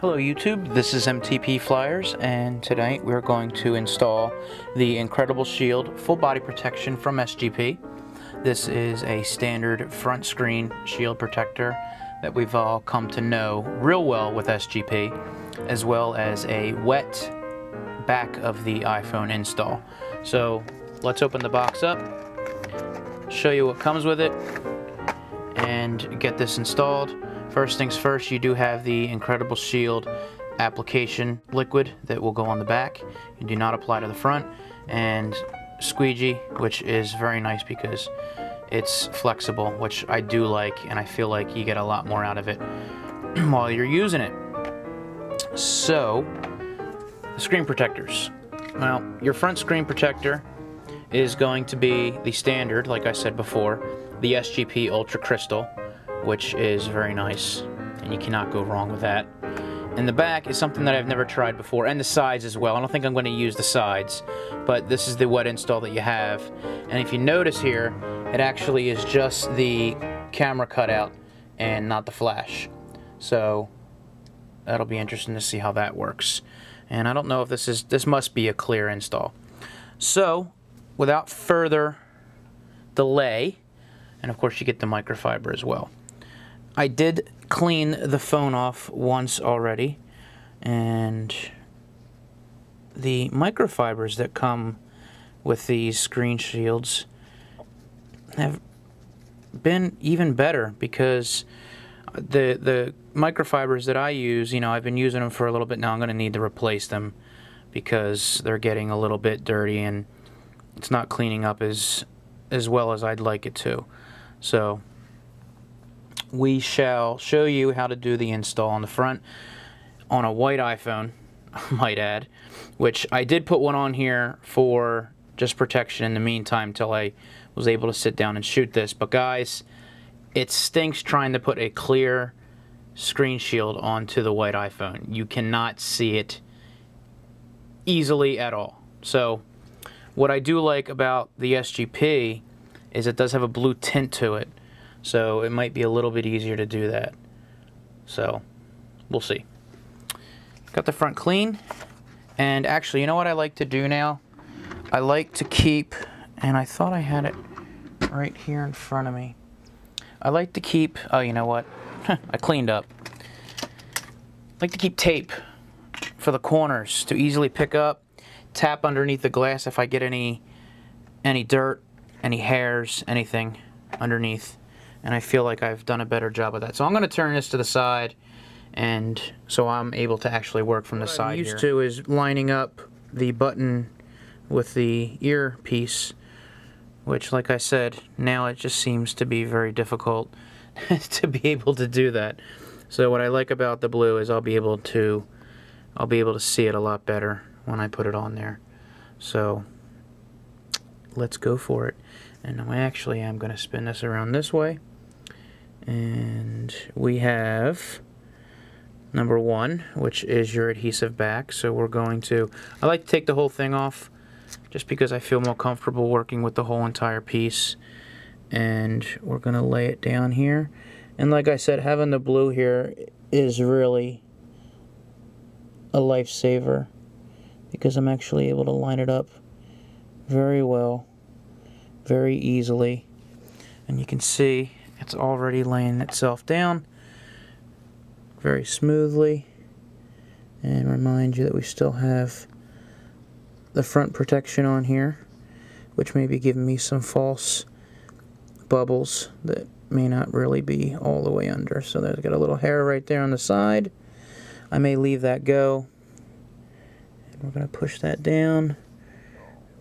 Hello YouTube, this is MTP Flyers, and tonight we're going to install the Incredible Shield full body protection from SGP. This is a standard front screen shield protector that we've all come to know real well with SGP, as well as a wet back of the iPhone install. So let's open the box up, show you what comes with it, and get this installed. First things first, you do have the Incredible Shield application liquid that will go on the back. You do not apply to the front. And squeegee, which is very nice because it's flexible, which I do like, and I feel like you get a lot more out of it while you're using it. So, the screen protectors. Well, your front screen protector is going to be the standard, like I said before, the SGP Ultra Crystal, which is very nice, and you cannot go wrong with that. And the back is something that I've never tried before, and the sides as well. I don't think I'm going to use the sides, but this is the wet install that you have. And if you notice here, it actually is just the camera cutout and not the flash. So that'll be interesting to see how that works. And I don't know if this must be a clear install. So without further delay, and of course you get the microfiber as well. I did clean the phone off once already, and the microfibers that come with these screen shields have been even better, because the microfibers that I use, you know, I've been using them for a little bit now. I'm going to need to replace them because they're getting a little bit dirty and it's not cleaning up as well as I'd like it to. So we shall show you how to do the install on the front on a white iPhone, I might add, which I did put one on here for just protection in the meantime till I was able to sit down and shoot this. But guys, it stinks trying to put a clear screen shield onto the white iPhone. You cannot see it easily at all. So what I do like about the SGP is it does have a blue tint to it. So it might be a little bit easier to do that. So we'll see. Got the front clean. And actually, you know what I like to do now? I like to keep, and I thought I had it right here in front of me. I like to keep, oh, you know what? I cleaned up. I like to keep tape for the corners to easily pick up. Tap underneath the glass if I get any dirt, any hairs, anything underneath. And I feel like I've done a better job of that. So I'm going to turn this to the side, and so I'm able to actually work from the side here. What I'm used to is lining up the button with the earpiece, which, like I said, now it just seems to be very difficult to be able to do that. So what I like about the blue is I'll be able to see it a lot better when I put it on there. So let's go for it. And I actually am going to spin this around this way. And we have number 1, which is your adhesive back. So we're going to, I like to take the whole thing off just because I feel more comfortable working with the whole entire piece. And we're going to lay it down here. And like I said, having the blue here is really a lifesaver, because I'm actually able to line it up very well, very easily, and you can see it's already laying itself down very smoothly. And remind you that we still have the front protection on here, which may be giving me some false bubbles that may not really be all the way under. So there's got a little hair right there on the side. I may leave that go. And we're going to push that down,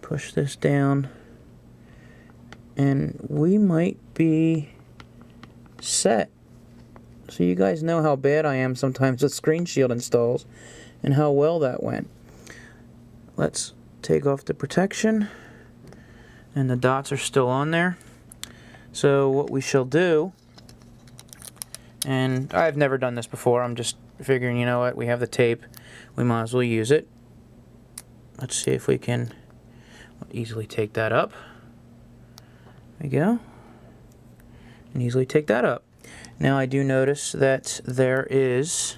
push this down, and we might be set. So you guys know how bad I am sometimes with screen shield installs and how well that went. Let's take off the protection, and the dots are still on there. So what we shall do, and I've never done this before, I'm just figuring, you know what, we have the tape, we might as well use it. Let's see if we can easily take that up. There we go. And easily take that up. Now I do notice that there is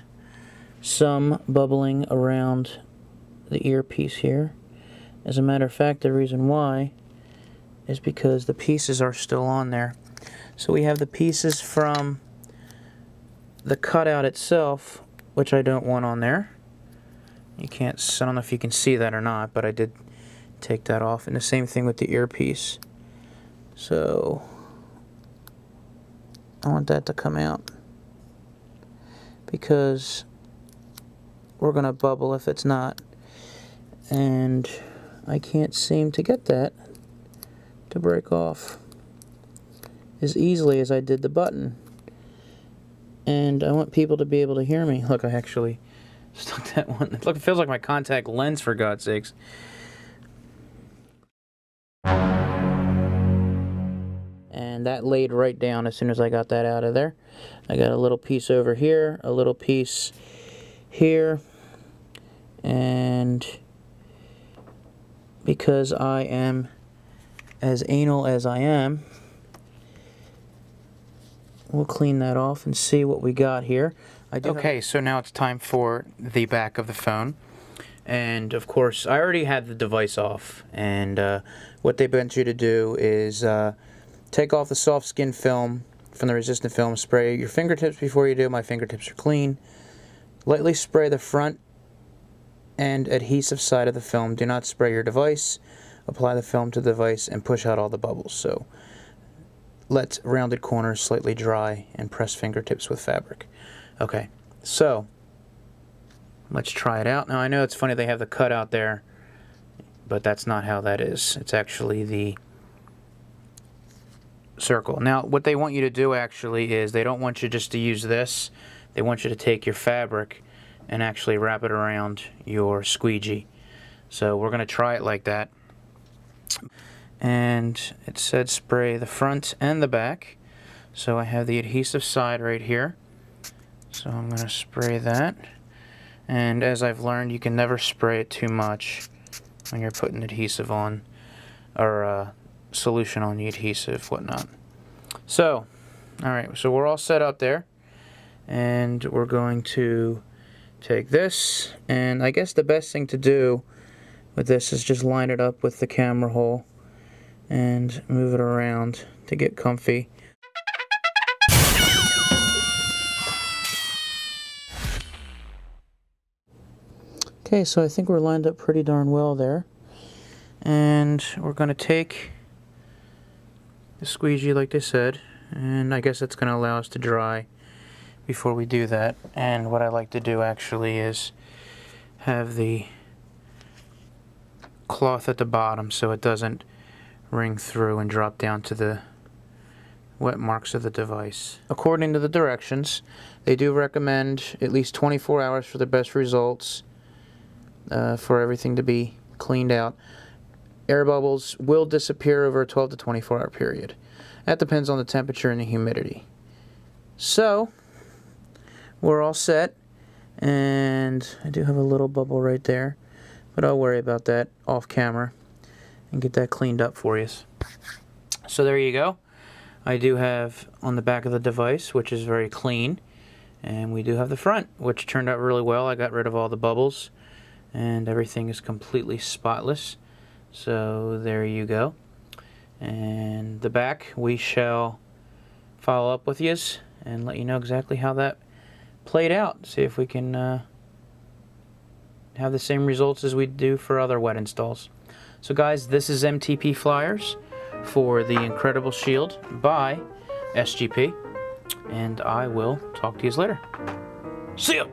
some bubbling around the earpiece here. As a matter of fact, the reason why is because the pieces are still on there. So we have the pieces from the cutout itself, which I don't want on there. You can't, I don't know if you can see that or not, but I did take that off. And the same thing with the earpiece. So I want that to come out because we're going to bubble if it's not. And I can't seem to get that to break off as easily as I did the button. And I want people to be able to hear me. Look, I actually stuck that one. Look, it feels like my contact lens, for God's sakes. And that laid right down as soon as I got that out of there. I got a little piece over here, a little piece here, and because I am as anal as I am, we'll clean that off and see what we got here. Okay, so now it's time for the back of the phone. And of course, I already had the device off. And what they want you to do is take off the soft skin film from the resistant film, spray your fingertips before you do. My fingertips are clean. Lightly spray the front and adhesive side of the film. Do not spray your device. Apply the film to the device and push out all the bubbles. So let rounded corners slightly dry and press fingertips with fabric. Okay, so let's try it out. Now I know it's funny they have the cutout there, but that's not how that is. It's actually the circle. Now what they want you to do actually is they don't want you just to use this. They want you to take your fabric and actually wrap it around your squeegee. So we're going to try it like that. And it said spray the front and the back. So I have the adhesive side right here. So I'm going to spray that. And as I've learned, you can never spray it too much when you're putting adhesive on, or solution on the adhesive, whatnot. So, alright, so we're all set up there. And we're going to take this, and I guess the best thing to do with this is just line it up with the camera hole and move it around to get comfy. Okay, so I think we're lined up pretty darn well there. And we're going to take the squeegee like they said, and I guess that's going to allow us to dry before we do that. And what I like to do actually is have the cloth at the bottom so it doesn't ring through and drop down to the wet marks of the device. According to the directions, they do recommend at least 24 hours for the best results, for everything to be cleaned out. Air bubbles will disappear over a 12 to 24 hour period. That depends on the temperature and the humidity. So we're all set, and I do have a little bubble right there, but I'll worry about that off camera and get that cleaned up for you. So there you go. I do have on the back of the device, which is very clean, and we do have the front, which turned out really well. I got rid of all the bubbles and everything is completely spotless. So there you go. And the back, we shall follow up with yous and let you know exactly how that played out. See if we can have the same results as we do for other wet installs. So guys, this is MTP Flyers for the Incredible Shield by SGP, and I will talk to you later. See ya!